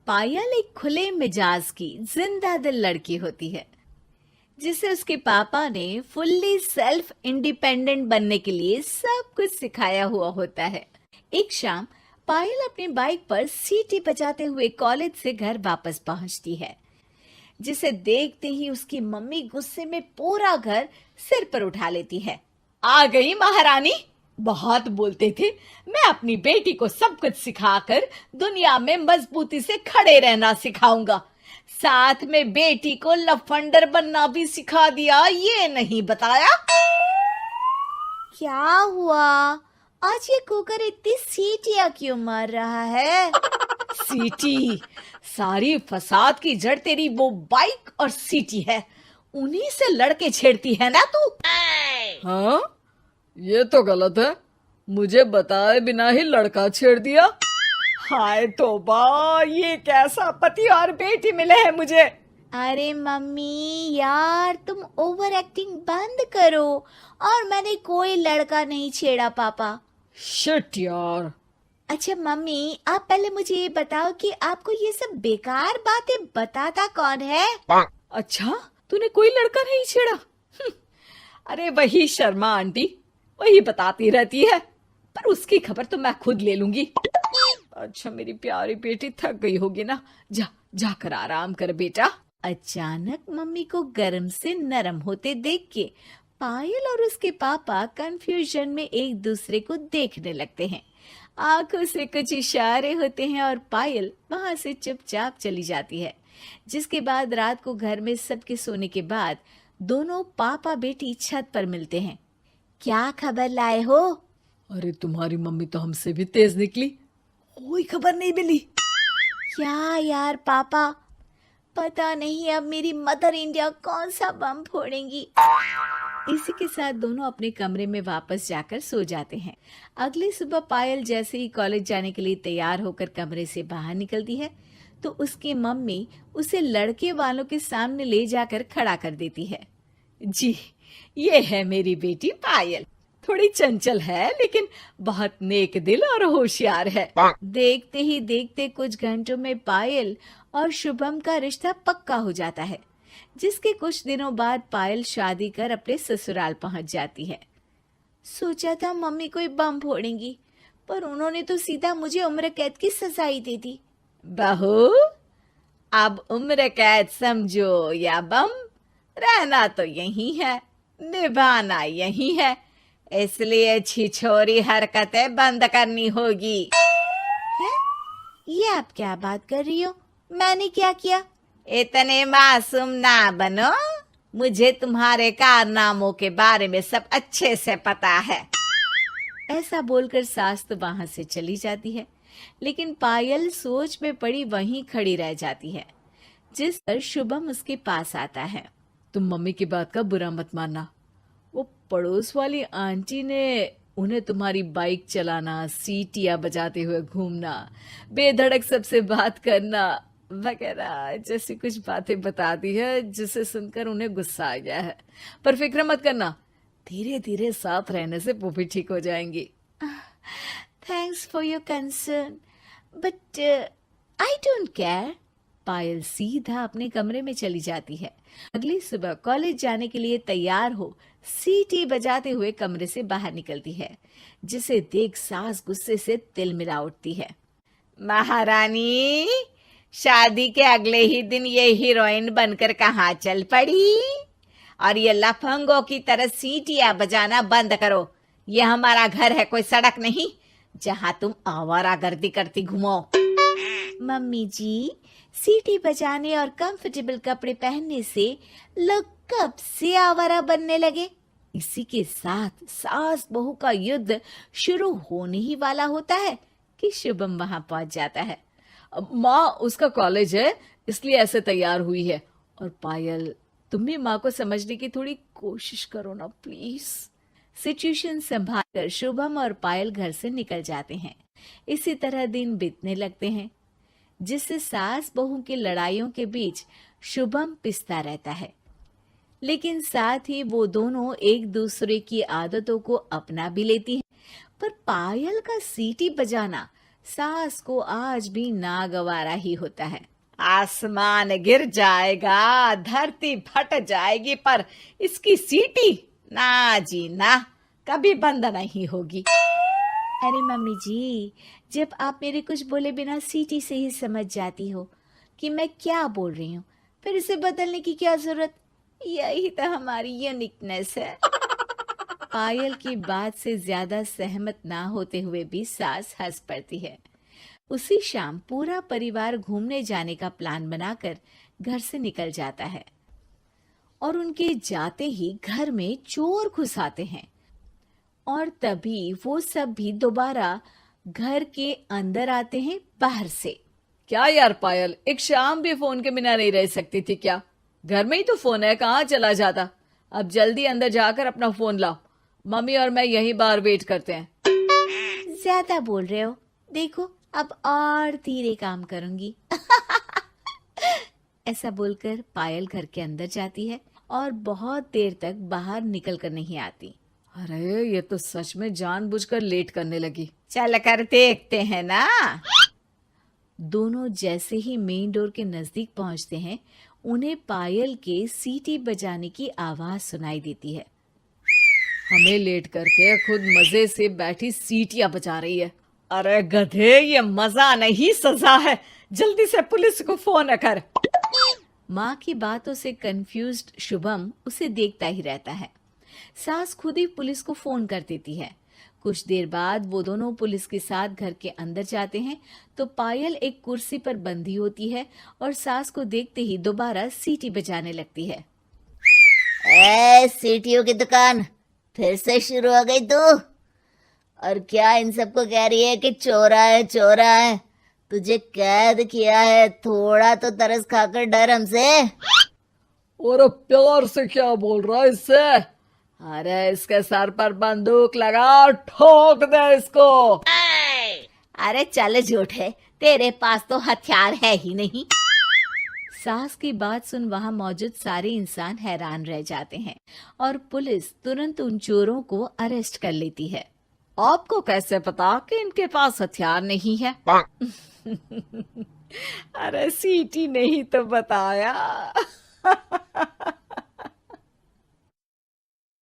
पायल एक खुले मिजाज की जिंदा दिल लड़की होती है जिसे उसके पापा ने फुल्ली सेल्फ इंडिपेंडेंट बनने के लिए सब कुछ सिखाया हुआ होता है। एक शाम पायल अपनी बाइक पर सीटी बजाते हुए कॉलेज से घर वापस पहुंचती है, जिसे देखते ही उसकी मम्मी गुस्से में पूरा घर सिर पर उठा लेती है। आ गई महारानी, बहुत बोलते थे मैं अपनी बेटी को सब कुछ सिखाकर दुनिया में मजबूती से खड़े रहना सिखाऊंगा, साथ में बेटी को लफंडर बनना भी सिखा दिया, ये नहीं बताया। क्या हुआ? आज ये कुकर इतनी सीटियां क्यों मार रहा है? सीटी? सारी फसाद की जड़ तेरी वो बाइक और सीटी है, उन्हीं से लड़के छेड़ती है ना तू। हाँ, ये तो गलत है। मुझे बताए बिना ही लड़का छेड़ दिया। हाय तौबा, ये कैसा पति और बेटी मिले हैं मुझे। अरे मम्मी यार, तुम ओवर एक्टिंग बंद करो। और मैंने कोई लड़का नहीं छेड़ा पापा। शिट यार। अच्छा मम्मी, आप पहले मुझे ये बताओ कि आपको ये सब बेकार बातें बताता कौन है? अच्छा, तूने कोई लड़का नहीं छेड़ा? अरे वही शर्मा आंटी, वही बताती रहती है, पर उसकी खबर तो मैं खुद ले लूंगी। अच्छा मेरी प्यारी बेटी, थक गई होगी ना, जा जाकर आराम कर बेटा। अचानक मम्मी को गर्म से नरम होते देख के पायल और उसके पापा कंफ्यूजन में एक दूसरे को देखने लगते हैं। आंखों से कुछ इशारे होते हैं और पायल वहां से चुपचाप चली जाती है। जिसके बाद रात को घर में सबके सोने के बाद दोनों पापा बेटी छत पर मिलते हैं। क्या खबर लाए हो? अरे तुम्हारी मम्मी तो हमसे भी तेज निकली, कोई खबर नहीं मिली। क्या यार पापा, पता नहीं अब मेरी मदर इंडिया कौन सा बम फोड़ेंगी। इसी के साथ दोनों अपने कमरे में वापस जाकर सो जाते हैं। अगली सुबह पायल जैसे ही कॉलेज जाने के लिए तैयार होकर कमरे से बाहर निकलती है तो उसकी मम्मी उसे लड़के वालों के सामने ले जाकर खड़ा कर देती है। जी, ये है मेरी बेटी पायल, थोड़ी चंचल है लेकिन बहुत नेक दिल और होशियार है। देखते ही देखते कुछ घंटों में पायल और शुभम का रिश्ता पक्का हो जाता है, जिसके कुछ दिनों बाद पायल शादी कर अपने ससुराल पहुंच जाती है। सोचा था मम्मी कोई बम फोड़ेंगी, पर उन्होंने तो सीधा मुझे उम्र कैद की सजा ही दे दी। बहू, अब उम्र कैद समझो या बम, रहना तो यही है, निभाना यही है, इसलिए छिछोरी हरकतें बंद करनी होगी। है? ये आप क्या बात कर रही हो? मैंने क्या किया? इतने मासूम ना बनो, मुझे तुम्हारे कारनामों के बारे में सब अच्छे से पता है। ऐसा बोलकर सास तो वहां से चली जाती है, लेकिन पायल सोच में पड़ी वहीं खड़ी रह जाती है। जिस पर शुभम उसके पास आता है। तुम मम्मी की बात का बुरा मत मानना, वो पड़ोस वाली आंटी ने उन्हें तुम्हारी बाइक चलाना, सीटियां बजाते हुए घूमना, बेधड़क सबसे बात करना वगैरह जैसी कुछ बातें बता दी है, जिसे सुनकर उन्हें गुस्सा आ गया है। पर फिक्र मत करना, धीरे धीरे साथ रहने से वो भी ठीक हो जाएंगी। Thanks for your concern, but I don't care. Payal सीधा अपने कमरे में चली जाती है। अगली सुबह कॉलेज जाने के लिए तैयार हो सीटी बजाते हुए कमरे से बाहर निकलती है, जिसे देख सास गुस्से से तिलमिला उठती है। महारानी, शादी के अगले ही दिन ये हीरोइन बनकर कहाँ चल पड़ी? और ये लफंगों की तरह सीटियां बजाना बंद करो। ये हमारा घर है, कोई सड़क नहीं जहां तुम आवारागर्दी करती घूमो। मम्मी जी, सीटी बजाने और कंफर्टेबल कपड़े पहनने से लोग कब से आवारा बनने लगे? इसी के साथ सास बहू का युद्ध शुरू होने ही वाला होता है कि शुभम वहां पहुंच जाता है। माँ, उसका कॉलेज है इसलिए ऐसे तैयार हुई है। और पायल, तुम भी माँ को समझने की थोड़ी कोशिश करो ना प्लीज। सिचुएशन संभालकर शुभम और पायल घर से निकल जाते हैं। इसी तरह दिन बीतने लगते हैं, जिससे सास बहू की लड़ाइयों के बीच शुभम पिसता रहता है, लेकिन साथ ही वो दोनों एक दूसरे की आदतों को अपना भी लेती हैं। पर पायल का सीटी बजाना सास को आज भी नागवारा ही होता है। आसमान गिर जाएगा, धरती फट जाएगी, पर इसकी सीटी ना जी ना, कभी बंद नहीं होगी। अरे मम्मी जी, जब आप मेरे कुछ बोले बिना सीटी से ही समझ जाती हो कि मैं क्या बोल रही हूँ, फिर इसे बदलने की क्या जरूरत? यही तो हमारी यूनिकनेस है। पायल की बात से ज्यादा सहमत ना होते हुए भी सास हंस पड़ती है। उसी शाम पूरा परिवार घूमने जाने का प्लान बनाकर घर से निकल जाता है और उनके जाते ही घर में चोर घुस आते हैं और तभी वो सब भी दोबारा घर के अंदर आते हैं बाहर से। क्या यार पायल, एक शाम भी फोन के बिना नहीं रह सकती थी क्या? घर में ही तो फोन है, कहाँ चला जाता? अब जल्दी अंदर जाकर अपना फोन लाओ, मम्मी और मैं यहीं बाहर वेट करते हैं। ज्यादा बोल रहे हो, देखो अब और धीरे काम करूंगी। ऐसा बोलकर पायल घर के अंदर जाती है और बहुत देर तक बाहर निकल कर नहीं आती। अरे ये तो सच में जानबूझकर लेट करने लगी। चल कर देखते हैं ना। दोनों जैसे ही मेन डोर के नजदीक पहुंचते हैं, उन्हें पायल के सीटी बजाने की आवाज सुनाई देती है। हमें लेट करके खुद मजे से बैठी सीटियां बजा रही है। अरे गधे, ये मजा नहीं सजा है, जल्दी से पुलिस को फोन कर। माँ की बातों से कंफ्यूज्ड शुभम उसे देखता ही रहता है। सास खुद ही पुलिस को फोन कर देती है। कुछ देर बाद वो दोनों पुलिस के साथ घर के अंदर जाते हैं तो पायल एक कुर्सी पर बंधी होती है और सास को देखते ही दोबारा सीटी बजाने लगती है। सीटियों की दुकान फिर से शुरू हो गई तू? और क्या इन सबको कह रही है कि चोरा है चोरा है? तुझे कैद किया है, थोड़ा तो तरस खाकर डर हमसे। और प्यार से क्या बोल रहा है इससे? अरे इसके सर पर बंदूक लगा, ठोक दे इसको। अरे चल झूठे, तेरे पास तो हथियार है ही नहीं। सास की बात सुन वहां मौजूद सारे इंसान हैरान रह जाते हैं और पुलिस तुरंत उन चोरों को अरेस्ट कर लेती है। आपको कैसे पता कि इनके पास हथियार नहीं है? अरे सीटी नहीं तो बताया।